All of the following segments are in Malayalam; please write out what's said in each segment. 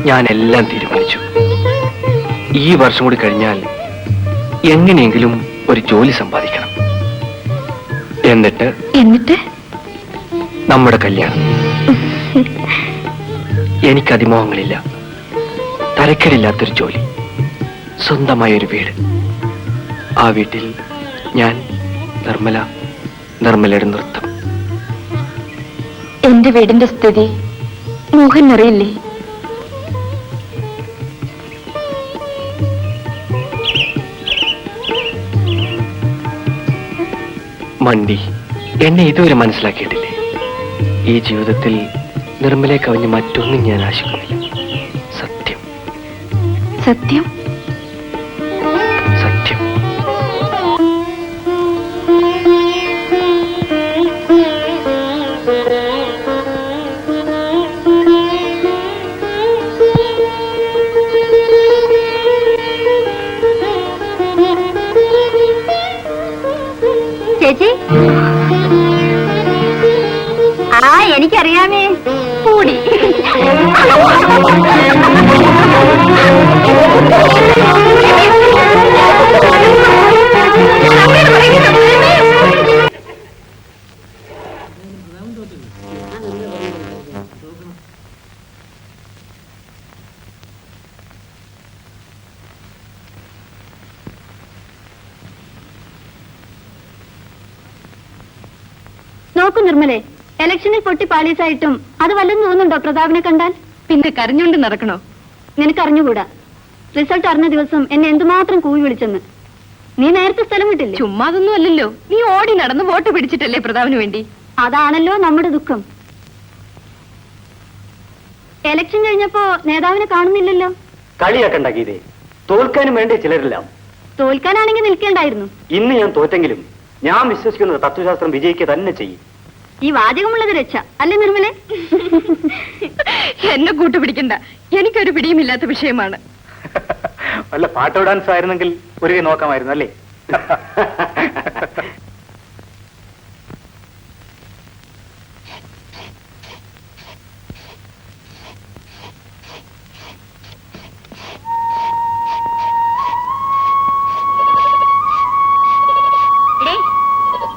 ഞാൻ എല്ലാം തീരുമാനിച്ചു. ഈ വർഷം കൂടി കഴിഞ്ഞാൽ എങ്ങനെയെങ്കിലും ഒരു ജോലി സമ്പാദിക്കണം. എന്നിട്ട് നമ്മുടെ കല്യാണം. എനിക്ക് അതിമോഹങ്ങളില്ല. തരക്കേടില്ലാത്തൊരു ജോലി, സ്വന്തമായൊരു വീട്. ആ വീട്ടിൽ ഞാൻ, നിർമ്മലയുടെ നൃത്തം. എന്റെ വീടിന്റെ സ്ഥിതി മോഹൻ അറിയില്ലേ? മണ്ടി, എന്നെ ഇതുവരെ മനസ്സിലാക്കിയിട്ടില്ലേ? ഈ ജീവിതത്തിൽ നിർമ്മലയെ കവിഞ്ഞ് മറ്റൊന്നും ഞാൻ ആശിക്കുന്നില്ല. സത്യം സത്യം സത്യം. ചേച്ചി, എനിക്കറിയാമേ കൂടി. നോക്കൂ നിർമ്മലേ, ഇലക്ഷനിൽ പൊട്ടി പാലീസായിട്ടും അത് വല്ലതും തോന്നുന്നുണ്ടോ പ്രതാപിനെ കണ്ടാൽ? പിന്നെ കരഞ്ഞുകൊണ്ട് നടക്കണോ? നിനക്കറിഞ്ഞുകൂടാ റിസൾട്ട് അറിഞ്ഞ ദിവസം എന്നെ എന്തുമാത്രം കൂവി വിളിച്ചെന്ന്. നീ നേരത്തെ സ്ഥലം വിട്ടില്ലേ? ചുമ്മാതൊന്നും അല്ലല്ലോ, നീ ഓടി നടന്ന് വോട്ട് പിടിച്ചിട്ടല്ലേ പ്രതാപിന് വേണ്ടി. അതാണല്ലോ നമ്മുടെ ദുഃഖം. ഇലക്ഷൻ കഴിഞ്ഞപ്പോ നേതാവിനെ കാണുന്നില്ലല്ലോ. കളിയാക്കണ്ട ഗീതേ, തോൽക്കാനും വേണ്ടി ചിലരെല്ലാം. തോൽക്കാനാണെങ്കിൽ നിൽക്കേണ്ടായിരുന്നു. ഇന്ന് ഞാൻ തോറ്റെങ്കിലും ഞാൻ വിശ്വസിക്കുന്നത് തത്വശാസ്ത്രം വിജയിക്കുക തന്നെ ചെയ്യും. ഈ വാചകമുള്ളത് രക്ഷ അല്ലേ നിർമ്മലേ? എന്നെ കൂട്ടുപിടിക്കണ്ട, എനിക്കൊരു പിടിയുമില്ലാത്ത വിഷയമാണ്. വല്ല പാട്ടോ ഡാൻസ് ആയിരുന്നെങ്കിൽ ഒരു കൈ നോക്കാമായിരുന്നു അല്ലേ?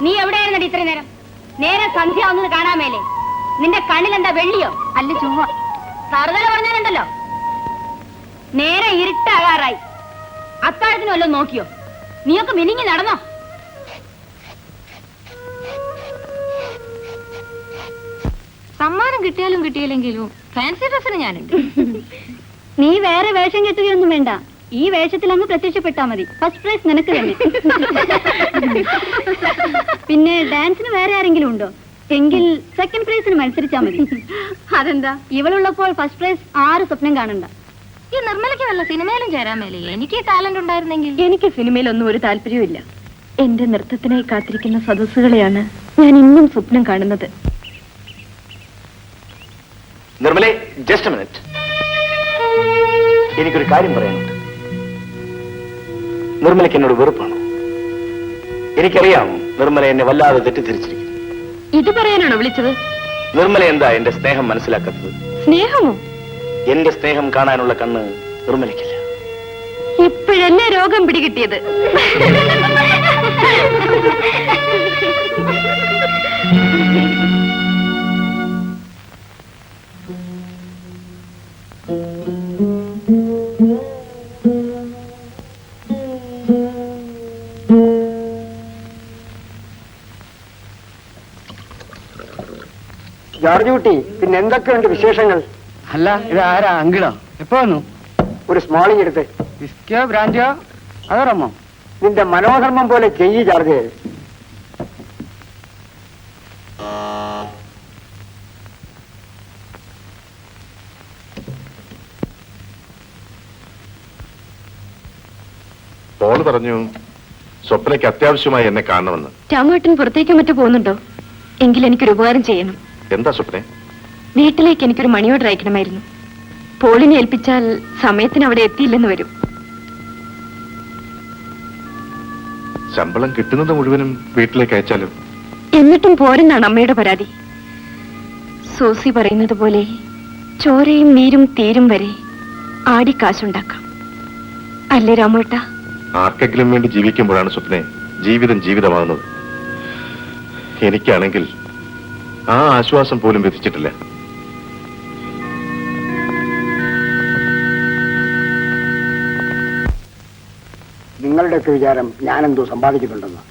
നീ എവിടെയായിരുന്നടി ഇത്രയും നേരം? നേരെ സന്ധ്യ ഒന്നത് കാണാമേലേ? നിന്റെ കണ്ണിലെന്താ വെള്ളിയോ? അല്ല ചുമ്മാ സർദല പറഞ്ഞാലുണ്ടല്ലോ. നേരെ ഇരുട്ടാകാറായി. അത്താഴത്തിന് വല്ലതും നോക്കിയോ? നീയൊക്കെ മിനിങ്ങി നടന്നോ? സമ്മാനം കിട്ടിയാലും കിട്ടിയില്ലെങ്കിലും ഫാൻസി ഡ്രസ്സിന് ഞാനുണ്ട്. നീ വേറെ വേഷം കെട്ടുകയൊന്നും വേണ്ട, ഈ വേഷത്തിൽ അങ്ങ് പ്രത്യക്ഷപ്പെട്ടാ മതി. ഫസ്റ്റ് പ്രൈസ് നിനക്ക് തന്നെ. പിന്നെ ഡാൻസിന് വേറെ ആരെങ്കിലും ഉണ്ടോ? എങ്കിൽ സെക്കൻഡ് പ്രൈസിന് മത്സരിച്ചാ മതി. അതെന്താ? ഇവളുള്ളപ്പോൾ ഫസ്റ്റ് പ്രൈസ് 6 സ്വപ്നം കാണണ്ട. ഈ നിർമ്മലയ്ക്ക് വല്ല സിനിമയിലും ചേരാൻ മേലേ? എനിക്ക് ടാലന്റ് ഉണ്ടായിരുന്നെങ്കിൽ. എനിക്ക് സിനിമയിലൊന്നും ഒരു താല്പര്യമില്ല. എന്റെ നൃത്തത്തിനായി കാത്തിരിക്കുന്ന സദസ്സുകളെയാണ് ഞാൻ ഇന്നും സ്വപ്നം കാണുന്നത്. നിർമ്മലേ, ജസ്റ്റ് എ മിനിറ്റ്. എനിക്കൊരു കാര്യം പറയാനുണ്ട്. നിർമ്മലയ്ക്ക് എന്നോട് വെറുപ്പാണോ? എനിക്കറിയാം നിർമ്മല എന്നെ വല്ലാതെ തെറ്റിദ്ധരിച്ചിരിക്കുന്നു. ഇത് പറയാനാണോ വിളിച്ചത്? നിർമ്മല എന്താ എന്റെ സ്നേഹം മനസ്സിലാക്കാത്തത്? സ്നേഹമോ? എന്റെ സ്നേഹം കാണാനുള്ള കണ്ണ് നിർമ്മലയ്ക്കില്ല. ഇപ്പോഴല്ലേ രോഗം പിടികിട്ടിയത്? ജോർജ് കുട്ടി, പിന്നെ എന്തൊക്കെയുണ്ട് വിശേഷങ്ങൾ? അല്ല, ഇത് ആരാ? അങ്കിളോ? എപ്പോ വന്നു? ഒരു സ്മോളിങ് എടുത്ത്. വിസ്കിയോ ബ്രാൻഡിയോ അതോ റമ്മോ? നിന്റെ മനോധർമ്മം പോലെ ചെയ്യ് ജോർജ്. പോള് പറഞ്ഞു സ്വപ്നയ്ക്ക് അത്യാവശ്യമായി എന്നെ കാണണമെന്ന്. രാമേട്ടൻ പുറത്തേക്ക് മറ്റു പോകുന്നുണ്ടോ? എങ്കിൽ എനിക്കൊരു ഉപകാരം ചെയ്യണം. എന്താ സ്വപ്നെ? വീട്ടിലേക്ക് എനിക്കൊരു മണി ഓർഡർ അയക്കണമായിരുന്നു. പോളിനെ ഏൽപ്പിച്ചാൽ സമയത്തിന് അവിടെ എത്തിയില്ലെന്ന് വരും. ശമ്പളം കിട്ടുന്നത് മുഴുവനും വീട്ടിലേക്ക് അയച്ചാലും എന്നിട്ടും പോരെന്നാണ് അമ്മയുടെ പരാതി. സോസി പറയുന്നത് പോലെ ചോരയും നീരും തീരും വരെ ആടിക്കാശുണ്ടാക്കാം. അല്ലേ രാമേട്ട? ആർക്കെങ്കിലും വേണ്ടി ജീവിക്കുമ്പോഴാണ് സ്വപ്നെ ജീവിതം ജീവിതമാകുന്നത്. എനിക്കാണെങ്കിൽ ആ ആശ്വാസം പോലും ലഭിച്ചിട്ടില്ല. നിങ്ങളുടെയൊക്കെ വിചാരം ഞാനെന്തോ സമ്പാദിക്കുന്നുണ്ടെന്ന്.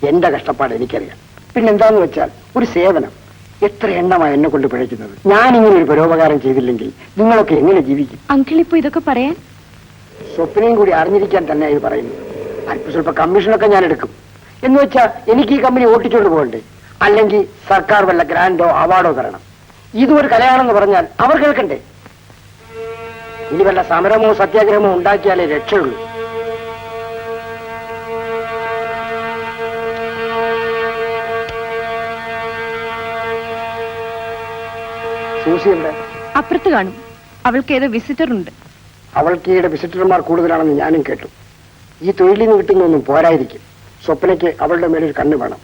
എന്റെ കഷ്ടപ്പാട് എനിക്കറിയാം. പിന്നെന്താന്ന് വെച്ചാൽ ഒരു സേവനം. എത്ര എണ്ണമാണ് എന്നെ കൊണ്ട് പിഴയ്ക്കുന്നത്. ഞാൻ ഇങ്ങനെ ഒരു പരോപകാരം ചെയ്തില്ലെങ്കിൽ നിങ്ങളൊക്കെ എങ്ങനെ ജീവിക്കും? അങ്കിൾ ഇപ്പൊ ഇതൊക്കെ പറയാൻ? സ്വപ്നയും കൂടി അറിഞ്ഞിരിക്കാൻ തന്നെ ഇത് പറയുന്നത്. അല്പ സ്വല്പ കമ്മീഷനൊക്കെ ഞാൻ എടുക്കും. എന്ന് വെച്ചാൽ എനിക്ക് ഈ കമ്പനി ഓട്ടിച്ചുകൊണ്ട് പോകണ്ടേ? അല്ലെങ്കിൽ സർക്കാർ വല്ല ഗ്രാൻഡോ അവാർഡോ തരണം. ഇതൊരു കലയാണെന്ന് പറഞ്ഞാൽ അവർ കേൾക്കണ്ടേ? ഇനി വല്ല സമരമോ സത്യാഗ്രഹമോ ഉണ്ടാക്കിയാലേ രക്ഷയുള്ളൂ. സൂസി എവിടെ? അപ്പുറത്ത് കാണും. അവൾക്ക് ഏതോ വിസിറ്റർ ഉണ്ട്. അവൾക്ക് ഈയിടെ വിസിറ്റർമാർ കൂടുതലാണെന്ന് ഞാനും കേട്ടു. ഈ തൊഴിലിൽ നിന്ന് കിട്ടുന്നൊന്നും പോരായിരിക്കും. സ്വപ്നയ്ക്ക് അവളുടെ മേലൊരു കണ്ണ് വേണം.